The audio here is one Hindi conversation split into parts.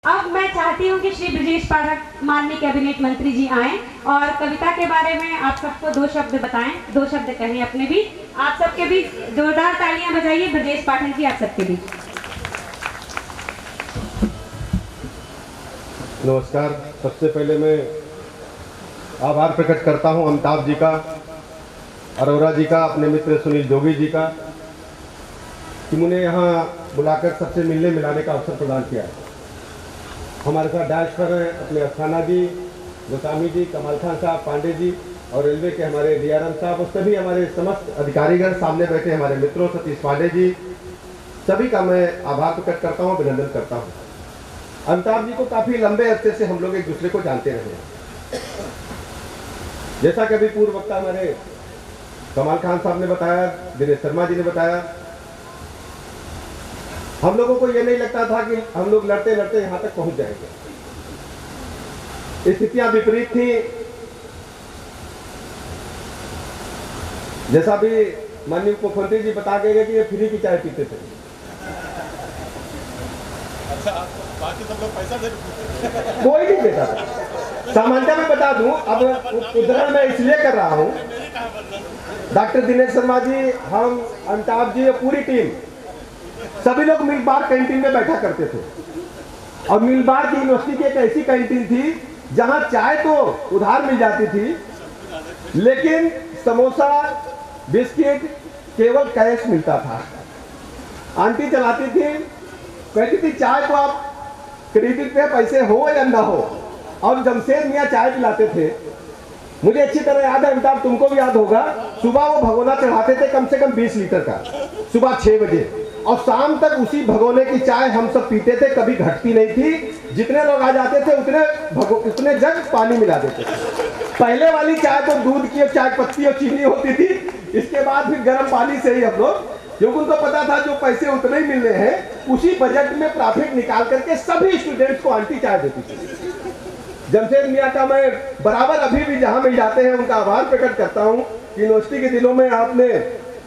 अब मैं चाहती हूँ कि श्री ब्रजेश पाठक माननीय कैबिनेट मंत्री जी आएं और कविता के बारे में आप सबको 2 शब्द बताएं, 2 शब्द कहें अपने भी। आप सबके बीच जोरदार तालियां बजाइए ब्रजेश पाठक जी, आप सबके बीच। नमस्कार। सबसे पहले मैं आभार प्रकट करता हूं अमिताभ जी का, अरोरा जी का, अपने मित्र सुनील जोगी जी का, कि मुझे यहाँ बुलाकर सबसे मिलने मिलाने का अवसर प्रदान किया है। हमारे साथ डैश पर हैं अपने अस्थाना जी, गोस्वामी जी, कमाल खान साहब, पांडे जी और रेलवे के हमारे डीआरएम साहब और सभी हमारे समस्त अधिकारीगण, सामने बैठे हमारे मित्रों सतीश पांडे जी, सभी का मैं आभार प्रकट करता हूँ, अभिनंदन करता हूँ। अमिताभ जी को काफ़ी लंबे अरसे से हम लोग एक दूसरे को जानते रहे हैं। जैसा कि अभी पूर्व वक्ता हमारे कमाल खान साहब ने बताया, दिनेश शर्मा जी ने बताया, हम लोगों को ये नहीं लगता था कि हम लोग लड़ते लड़ते यहाँ तक पहुँच जाएंगे। स्थितियाँ विपरीत थी। जैसा भी माननीय मुख्यमंत्री जी बता गए कि ये फ्री की चाय पीते थे। अच्छा, बाकी सब लोग पैसा दे कोई नहीं देता था। सामान्य में बता दूं, अब उदाहरण मैं इसलिए कर रहा हूं, डॉक्टर दिनेश शर्मा जी, हम, अमिताभ जी, पूरी टीम, सभी लोग मिल्क बार कैंटीन में बैठा करते थे। और मिल्क बार की यूनिवर्सिटी की एक ऐसी कैंटीन थी जहां चाय तो उधार मिल जाती थी, लेकिन समोसा बिस्किट केवल कैश मिलता था। आंटी चलाती थी, कहती थी चाय को आप क्रेडिट पे पैसे हो या ना हो। और जमशेद मियाँ चाय पिलाते थे, मुझे अच्छी तरह याद है, अमिताभ तुमको भी याद होगा, सुबह वो भगोना चढ़ाते थे कम से कम 20 लीटर का, सुबह 6 बजे, और शाम तक उसी भगोने की चाय हम सब पीते थे, कभी घटती नहीं थी। जितने लोग आ जाते थे उतने जग पानी मिला देते थे। पहले वाली चाय तो दूध की, चाय पत्ती और चीनी होती थी, इसके बाद फिर गर्म पानी से ही हम लोग, क्योंकि उनको पता था जो पैसे उतने ही मिलने हैं, उसी बजट में प्रॉफिट निकाल करके सभी स्टूडेंट्स को आंटी चाय देती थी। जमशेद मियाँ का मैं बराबर अभी भी जहाँ मिल जाते हैं उनका आभार प्रकट करता हूँ। यूनिवर्सिटी के दिनों में आपने,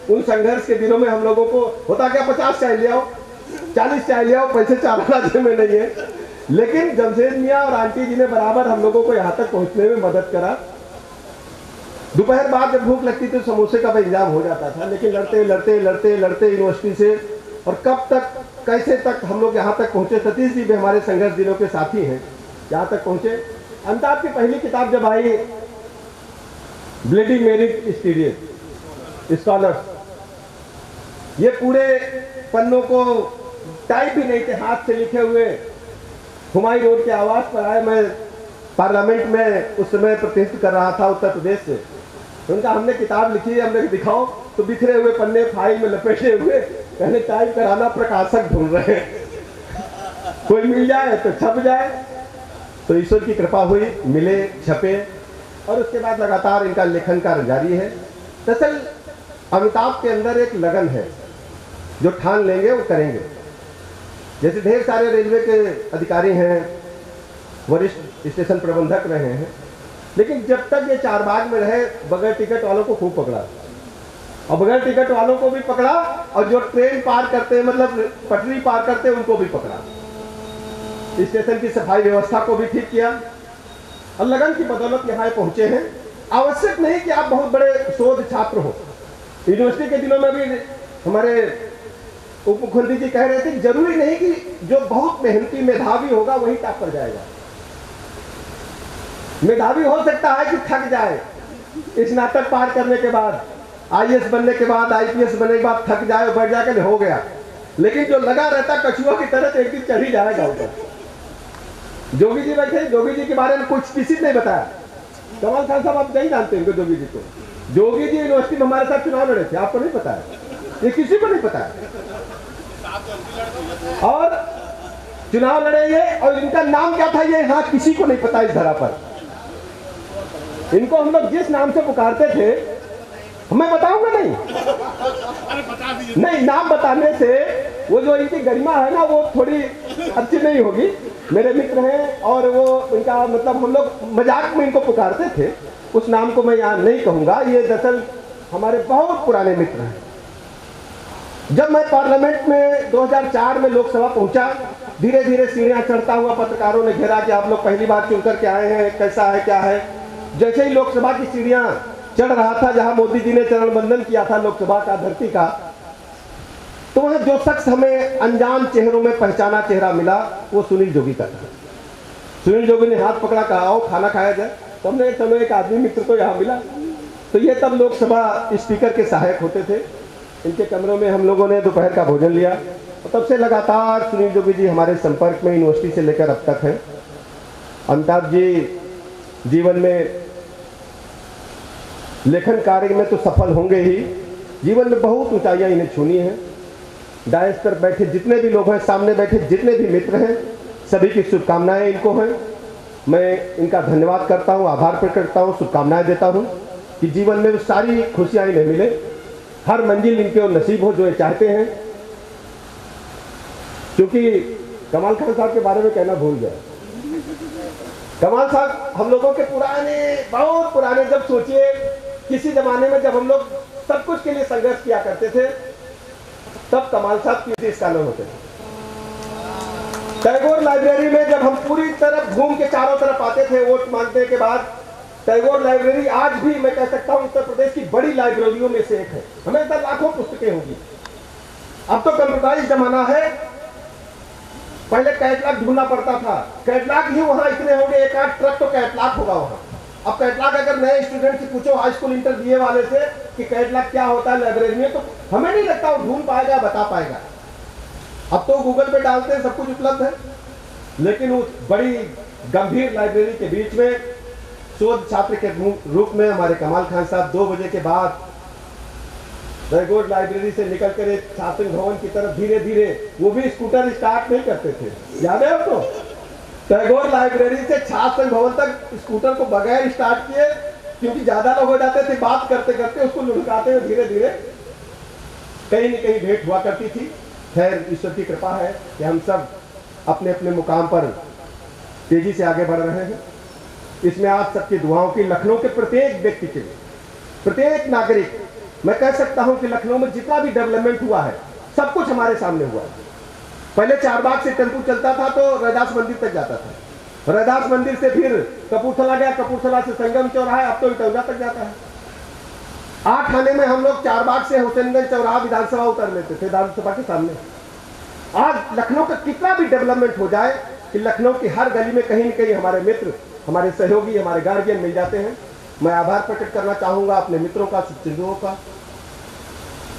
उन संघर्ष के दिनों में हम लोगों को होता क्या, 50 चाय ले आओ, 40 चाय ले आओ, पैसे 4 आने में नहीं है, लेकिन जमशेद मियाँ और आंटी जी ने बराबर हम लोगों को यहाँ तक पहुँचने में मदद करा। दोपहर बाद जब भूख लगती थी समोसे का इंतजाम हो जाता था, लेकिन लड़ते लड़ते लड़ते लड़ते यूनिवर्सिटी से, और कब तक कैसे तक हम लोग यहाँ तक पहुँचे। सतीश जी भी हमारे संघर्ष दिनों के साथी हैं, यहाँ तक पहुँचे। अमिताभ की पहली किताब जब आई, ब्लडी मेरी स्टूडेंट स्कॉलर्स, ये पूरे पन्नों को टाइप भी नहीं थे, हाथ से लिखे हुए, हुमायूं रोड के आवास पर आए। मैं पार्लियामेंट में उस समय प्रतिनिधित्व कर रहा था उत्तर प्रदेश से। उनका हमने किताब लिखी है, हमने दिखाओ तो बिखरे हुए पन्ने फाइल में लपेटे हुए, कहने टाइप कराना प्रकाशक ढूंढ रहे हैं, कोई मिल जाए तो छप जाए। तो ईश्वर की कृपा हुई, मिले, छपे, और उसके बाद लगातार इनका लेखन कार्य जारी है। दरअसल अमिताभ के अंदर एक लगन है, जो ठान लेंगे वो करेंगे। जैसे ढेर सारे रेलवे के अधिकारी हैं, वरिष्ठ स्टेशन प्रबंधक रहे हैं, लेकिन जब तक ये चारबाग में रहे बगैर टिकट वालों को खूब पकड़ा, और बगैर टिकट वालों को भी पकड़ा, और जो ट्रेन पार करते, मतलब पटरी पार करते, उनको भी पकड़ा। स्टेशन की सफाई व्यवस्था को भी ठीक किया, और लगन की बदौलत यहाँ पहुंचे हैं। आवश्यक नहीं कि आप बहुत बड़े शोध छात्र हो। यूनिवर्सिटी के दिनों में भी हमारे उप मुख्यमंत्री जी कह रहे थे कि जरूरी नहीं कि जो बहुत मेहनती मेधावी होगा वही टॉप पर जाएगा। मेधावी हो सकता है कि थक जाए, स्नातक पार करने के बाद, आईएएस बनने के बाद, आईपीएस बनने के बाद थक जाए और बैठ जाकर हो गया, लेकिन जो लगा रहता कछुआ की तरह एक दिन चढ़ ही जाएगा ऊपर। जोगी जी बैठे, जोगी जी के बारे में कुछ किसी ने नहीं बताया। कमाल खान साहब आप नहीं जानते इनको, जोगी जी को। जोगी जी यूनिवर्सिटी में हमारे साथ चुनाव लड़े थे, आपको नहीं पता है, ये किसी को नहीं पता है। और चुनाव लड़े ये, और इनका नाम क्या था ये यहाँ किसी को नहीं पता इस धरा पर। इनको हम लोग जिस नाम से पुकारते थे, मैं बताऊंगा नहीं, नहीं नाम बताने से वो जो इनकी गरिमा है ना वो थोड़ी अच्छी नहीं होगी। मेरे मित्र हैं और वो इनका मतलब हम लोग मजाक में इनको पुकारते थे, उस नाम को मैं यहाँ नहीं कहूँगा। ये दरअसल हमारे बहुत पुराने मित्र हैं। जब मैं पार्लियामेंट में 2004 में लोकसभा पहुंचा धीरे धीरे सीढ़ियां चढ़ता हुआ पत्रकारों ने घेरा कि आप लोग पहली बार चुन करके आए हैं, कैसा है क्या है। जैसे ही लोकसभा की सीढ़ियां चढ़ रहा था, जहां मोदी जी ने चरण वंदन किया था लोकसभा का, धरती का, तो वहां जो शख्स हमें अनजान चेहरों में पहचाना चेहरा मिला वो सुनील जोगी का था। सुनील जोगी ने हाथ पकड़ा, कहा आओ खाना खाया जाए। तो हमने चलो एक आदमी मित्र तो यहाँ मिला। तो ये तब लोकसभा स्पीकर के सहायक होते थे। इनके कमरों में हम लोगों ने दोपहर का भोजन लिया और तब से लगातार सुनील जोगी जी हमारे संपर्क में यूनिवर्सिटी से लेकर अब तक हैं। अमिताभ जी जीवन में लेखन कार्य में तो सफल होंगे ही, जीवन में बहुत ऊंचाइयां इन्हें छूनी है। डायस पर बैठे जितने भी लोग हैं, सामने बैठे जितने भी मित्र हैं, सभी की शुभकामनाएं इनको हैं। मैं इनका धन्यवाद करता हूं, आभार प्रकट करता हूं, शुभकामनाएं देता हूं कि जीवन में सारी खुशियां इन्हें मिले, हर मंजिल इनके और नसीब हो जो ये चाहते हैं। क्योंकि कमाल खान साहब के बारे में कहना भूल गया। कमाल साहब हम लोगों के पुराने, बहुत पुराने, जब सोचिए किसी जमाने में जब हम लोग सब कुछ के लिए संघर्ष किया करते थे, तब कमाल साहब पीएचडी स्कॉलर होते थे। टैगोर लाइब्रेरी में जब हम पूरी तरफ घूम के चारों तरफ आते थे वोट मांगने के बाद, टैगोर लाइब्रेरी आज भी मैं कह सकता हूं उत्तर प्रदेश की बड़ी लाइब्रेरियों में से एक है। हमेशा लाखों पुस्तकें होंगी। अब तो कंप्यूटराइज जमाना है, पहले कैटलॉग ढूंढना पड़ता था। कैटलॉग ही वहां इतने होंगे, एक आध ट्रक तो कैटलॉग होगा वहां। अब कैटलॉग अगर नए स्टूडेंट से पूछो, हाई स्कूल इंटर बीए वाले से कि कैटलॉग क्या होता है लाइब्रेरी में, तो हमें नहीं लगता वो ढूंढ पाएगा, बता पाएगा। अब तो गूगल पे डालते हैं, सब कुछ उपलब्ध है। लेकिन उस बड़ी गंभीर लाइब्रेरी के बीच में शोध छात्र के रूप में हमारे कमाल खान साहब 2 बजे के बाद टैगोर लाइब्रेरी से निकलकर एक छात्र भवन की तरफ धीरे धीरे, वो भी स्कूटर स्टार्ट नहीं करते थे, याद है आपको? टैगोर लाइब्रेरी से छात्र भवन तक स्कूटर को बगैर स्टार्ट किए, क्योंकि ज्यादा लोग हो जाते थे, बात करते करते उसको लुढ़काते हुए धीरे धीरे कहीं न कहीं भेंट हुआ करती थी। खैर ईश्वर की कृपा है कि हम सब अपने अपने मुकाम पर तेजी से आगे बढ़ रहे हैं। इसमें आप सबकी दुआओं की, लखनऊ के प्रत्येक व्यक्ति के लिए, प्रत्येक नागरिक, मैं कह सकता हूं कि लखनऊ में जितना भी डेवलपमेंट हुआ है सब कुछ हमारे सामने हुआ है। पहले चारबाग से टेम्पू चलता था तो रैदास मंदिर तक जाता था, रैदास मंदिर से फिर कपूरथला गया, कपूरथला से संगम चौराहा, अब तो इटौजा तक जाता है। 8 आने में हम लोग चारबाग से हुसैनगंज चौराहा विधानसभा उतर लेते थे, विधानसभा के सामने। आज लखनऊ का कितना भी डेवलपमेंट हो जाए कि लखनऊ की हर गली में कहीं न कहीं हमारे मित्र, हमारे सहयोगी, हमारे गार्जियन मिल जाते हैं। मैं आभार प्रकट करना चाहूंगा अपने मित्रों का, शुभचिंतकों का।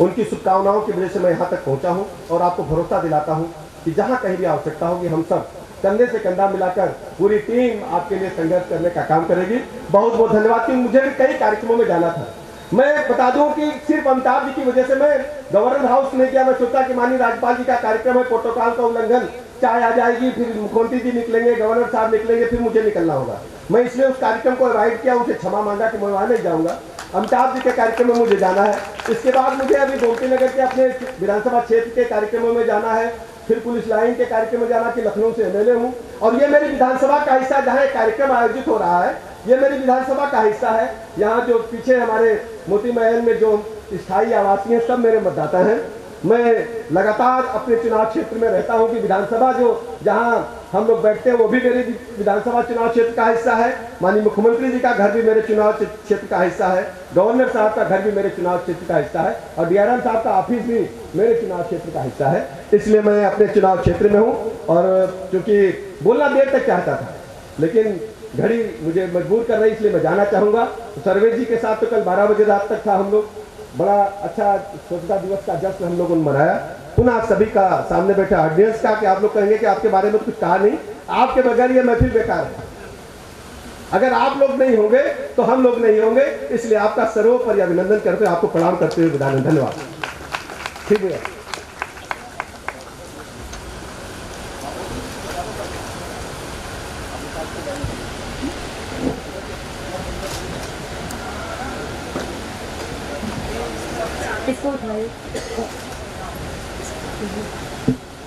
उनकी शुभकामनाओं की वजह से मैं यहाँ तक पहुँचा हूँ और आपको भरोसा दिलाता हूँ कि जहाँ कहीं भी आवश्यकता होगी हम सब कंधे से कंधा मिलाकर पूरी टीम आपके लिए संघर्ष करने का काम करेगी। बहुत बहुत धन्यवाद। कि मुझे भी कई कार्यक्रमों में जाना था। मैं बता दूं कि सिर्फ अमिताभ जी की वजह से मैं गवर्नर हाउस में गया। मैं सोचा कि माननीय राज्यपाल जी का कार्यक्रम है, प्रोटोकॉल का उल्लंघन, चाय आ जाएगी, फिर मुख्यमंत्री जी निकलेंगे, गवर्नर साहब निकलेंगे, फिर मुझे निकलना होगा। मैं इसलिए उस कार्यक्रम को अवॉइड किया, उसे क्षमा मांगा कि मैं वहाँ नहीं जाऊँगा। अमिताभ जी के कार्यक्रम में मुझे जाना है। इसके बाद मुझे अभी गोमती नगर के अपने विधानसभा क्षेत्र के कार्यक्रमों में जाना है, फिर पुलिस लाइन के कार्यक्रम में जाना कि लखनऊ से एमएलए हूँ और ये मेरी विधानसभा का हिस्सा, जहाँ एक कार्यक्रम आयोजित हो रहा है, ये मेरी विधानसभा का हिस्सा है। यहाँ जो पीछे हमारे मोती महल में जो स्थायी आवासीय हैं, सब मेरे मतदाता हैं। मैं लगातार अपने चुनाव क्षेत्र में रहता हूँ कि विधानसभा जो जहाँ हम लोग बैठते हैं वो भी मेरे विधानसभा चुनाव क्षेत्र का हिस्सा है। माननीय मुख्यमंत्री जी का घर भी मेरे चुनाव क्षेत्र का हिस्सा है, गवर्नर साहब का घर भी मेरे चुनाव क्षेत्र का हिस्सा है और डीआरएम साहब का ऑफिस भी मेरे चुनाव क्षेत्र का हिस्सा है। इसलिए मैं अपने चुनाव क्षेत्र में हूँ और चूंकि बोलना देर तक चाहता था लेकिन घड़ी मुझे मजबूर कर रही, इसलिए मैं जाना चाहूँगा। सर्वेश जी के साथ तो कल 12 बजे रात तक था, हम लोग बड़ा अच्छा स्वतंत्रता दिवस का जश्न हम लोगों ने मनाया। पुनः सभी का सामने बैठे ऑडियंस का कि आप लोग कहेंगे कि आपके बारे में कुछ कहा नहीं, आपके बगैर ये महफिल बेकार है। अगर आप लोग नहीं होंगे तो हम लोग नहीं होंगे, इसलिए आपका सर्वोपरि अभिनंदन करते हुए, आपको प्रणाम करते हुए विदा। धन्यवाद। ठीक है।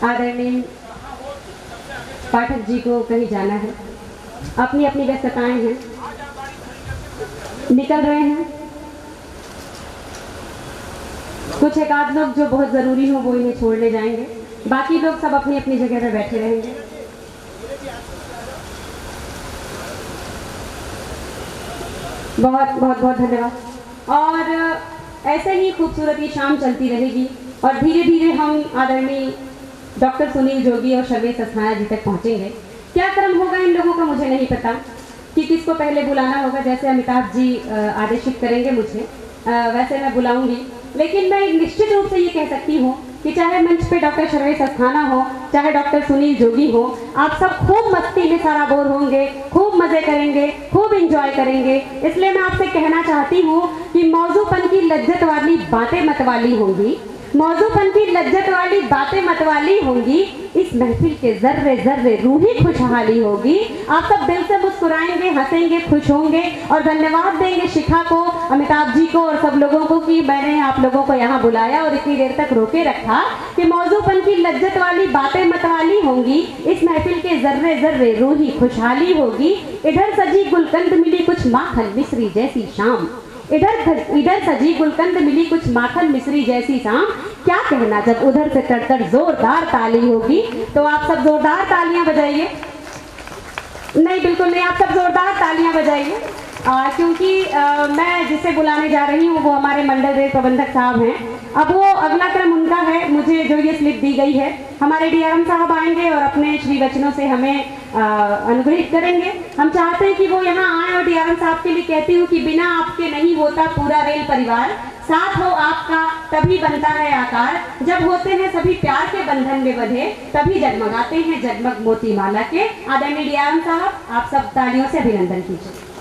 आदरणीय पाठक जी को कहीं जाना है, अपनी अपनी व्यस्तताएं हैं, निकल रहे हैं। कुछ एक आध लोग जो बहुत ज़रूरी हो वो इन्हें छोड़ने जाएंगे। बाकी लोग सब अपनी अपनी जगह पे बैठे रहेंगे। बहुत बहुत बहुत धन्यवाद। और ऐसे ही खूबसूरत ये शाम चलती रहेगी और धीरे धीरे हम आदरणीय डॉक्टर सुनील जोगी और सर्वेश अस्थाना जी तक पहुँचेंगे। क्या क्रम होगा इन लोगों का मुझे नहीं पता कि किसको पहले बुलाना होगा। जैसे अमिताभ जी आदेशित करेंगे मुझे वैसे मैं बुलाऊंगी, लेकिन मैं निश्चित रूप से ये कह सकती हूँ कि चाहे मंच पे डॉक्टर सर्वेश अस्थाना हो, चाहे डॉक्टर सुनील जोगी हो, आप सब खूब मस्ती में सारा बोर होंगे, खूब मज़े करेंगे, खूब इंजॉय करेंगे। इसलिए मैं आपसे कहना चाहती हूँ कि मौजूपन की लज्जत वाली बातें मतवाली होंगी, मौजूपन की लज्जत वाली बातें मतवाली होंगी। इस महफिल के जर्रे जर्रे रूही खुशहाली होगी। आप सब दिल से मुस्कुराएंगे, हंसेंगे, खुश होंगे और धन्यवाद देंगे शिखा को, अमिताभ जी को और सब लोगों को कि मैंने आप लोगों को यहाँ बुलाया और इतनी देर तक रोके रखा। कि मौजूपन की लज्जत वाली बातें मतवाली होंगी, इस महफिल के जर्रे जर्रे रूही खुशहाली होगी। इधर सजी गुलकंद मिली कुछ माखन मिश्री जैसी शाम, इधर सजी गुलकंद मिली कुछ माखन मिश्री जैसी शाम। क्या कहना जब उधर से तड़तड़ जोरदार ताली होगी। तो आप सब जोरदार तालियां बजाइए। नहीं बिल्कुल नहीं, आप सब जोरदार तालियां बजाइए क्योंकि मैं जिसे बुलाने जा रही हूँ वो हमारे मंडल रेल प्रबंधक साहब हैं। अब वो अगला क्रम उनका है, मुझे जो ये स्लिप दी गई है हमारे डीआरएम साहब आएंगे और अपने श्री वचनों से हमें अनुग्रहित करेंगे। हम चाहते हैं कि वो यहाँ आए और डीआरएम साहब के लिए कहती हूँ कि बिना आपके नहीं होता पूरा रेल परिवार, साथ हो आपका तभी बनता है आकार। जब होते हैं सभी प्यार के बंधन में बंधे, तभी जगमगाते हैं जगमग मोती माला के। आदरणीय डीआरएम साहब, आप सब तालियों से अभिनंदन कीजिए।